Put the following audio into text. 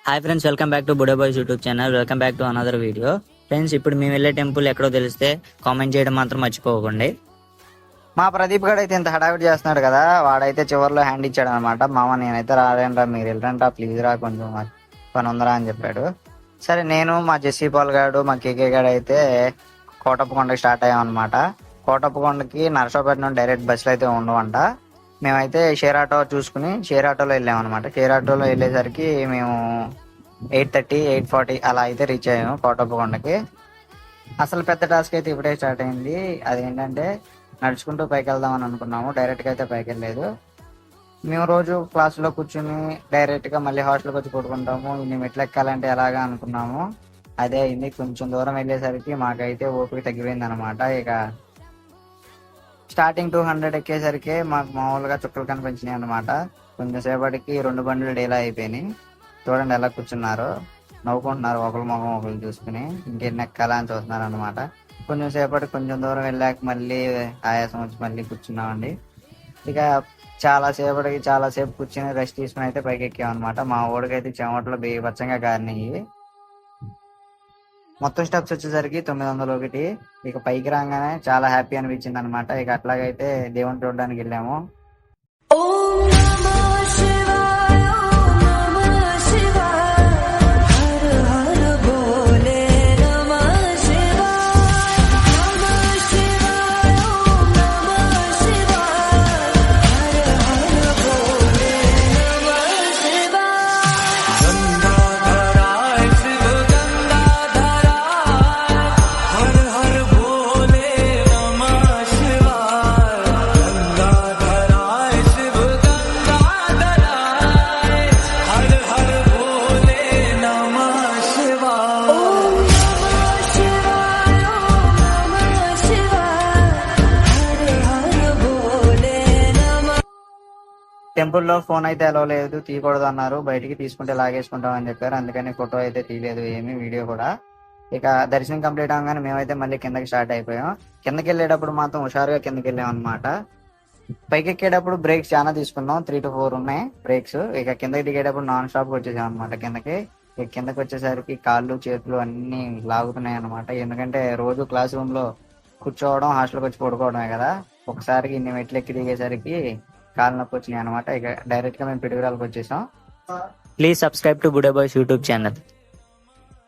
Hi friends, welcome back to బుడే boys YouTube channel. Welcome back to another video. Friends, ఇప్పుడు మేము వెళ్ళే temple ఎక్కడో తెలిస్తే కామెంట్ చేయడం మాత్రం మర్చిపోకండి. మా ప్రదీప్ గడు అయితే ఇంత హడావిడి చేస్తున్నాడు కదా, వాడైతే చివరిలో హ్యాండ్ ఇచ్చాడు అనమాట. మామ నేనైతే రాలేనురా, మీరు వెళ్ళరంటా, ప్లీజ్ రా, కొంచెం పని ఉందరా అని చెప్పాడు. సరే నేను మా జెస్సీ పాల్ గాడు మా కేకే గాడు అయితే కోటప్పకొండకి స్టార్ట్ అయ్యాం అనమాట. కోటప్పకొండకి నరసరావుపేట నుండి డైరెక్ట్ బస్సులు అయితే ఉండవంట. మేమైతే షేర్ ఆటో చూసుకుని షేర్ ఆటోలో వెళ్ళాం అనమాట. షేర్ ఆటోలో వెళ్ళేసరికి మేము 8:30 8:40 అలా అయితే రీచ్ అయ్యాము కోటప్పకొండకి. అసలు పెద్ద టాస్క్ అయితే ఇప్పుడే స్టార్ట్ అయింది. అదేంటంటే నడుచుకుంటూ పైకి వెళ్దామని అనుకున్నాము, డైరెక్ట్గా అయితే పైకి వెళ్ళలేదు. మేము రోజు క్లాసులో కూర్చుని డైరెక్ట్గా మళ్ళీ హాస్టల్కి వచ్చి కొట్టుకుంటాము, ఇన్ని మెట్లు ఎక్కాలంటే ఎలాగా అనుకున్నాము. అదే అయింది. కొంచెం దూరం వెళ్ళేసరికి మాకైతే ఓపిక తగ్గిపోయింది అనమాట. ఇక స్టార్టింగ్ 200 ఎక్కేసరికి మాకు మామూలుగా చుక్కలు కనిపించినాయి అనమాట. కొంచెం సేపటికి 2 బండ్లు డేలా అయిపోయినాయి. చూడండి ఎలా కూర్చున్నారు, నవ్వుకుంటున్నారు ఒకరి ముఖం ఒకరు చూసుకుని, ఇంకెన్ని ఎక్కాలా అని చూస్తున్నారు అనమాట. కొంచెం సేపటి కొంచెం దూరం వెళ్ళాక మళ్ళీ ఆయాసం వచ్చి మళ్ళీ కూర్చున్నామండి. ఇక చాలాసేపు కూర్చుని రెస్ట్ తీసుకుని అయితే పైకి ఎక్కామన్నమాట. మా ఊడికైతే చెమటలు బీభత్సంగా కారినాయి. మొత్తం స్టెప్స్ వచ్చేసరికి 901. ఇక పైకి రాగానే చాలా హ్యాపీ అనిపించింది అనమాట. ఇక అట్లాగైతే దేవుని చూడడానికి వెళ్ళాము. టెంపుల్లో ఫోన్ అయితే అలౌ లేదు, తీయకూడదు అన్నారు. బయటికి తీసుకుంటే లాగేసుకుంటాం అని చెప్పారు. అందుకని ఫోటో అయితే తీయలేదు, ఏమి వీడియో కూడా. ఇక దర్శనం కంప్లీట్ అవగానే మేమైతే మళ్ళీ కిందకి స్టార్ట్ అయిపోయాం. కిందకి వెళ్ళేటప్పుడు మాత్రం హుషారుగా కిందకి వెళ్ళాం అనమాట. పైకి ఎక్కేటప్పుడు బ్రేక్స్ చాలా తీసుకున్నాం, 3 to 4 ఉన్నాయి బ్రేక్స్. ఇక కిందకి దిగేటప్పుడు నాన్ స్టాప్ వచ్చేసాం అనమాట కిందకి. ఇక కిందకి వచ్చేసరికి కాళ్ళు చేతులు అన్ని లాగుతున్నాయి అనమాట. ఎందుకంటే రోజు క్లాస్ రూమ్ లో కూర్చోవడం, హాస్టల్కి వచ్చి పడుకోవడమే కదా. ఒకసారికి ఇన్ని మెట్లు ఎక్కి దిగేసరికి కాలు నొప్పి వచ్చినాయి అనమాట. ఇక డైరెక్ట్ గా మేము పిడుగురాలకు వచ్చేసాం. Please subscribe to బుడే boys YouTube channel.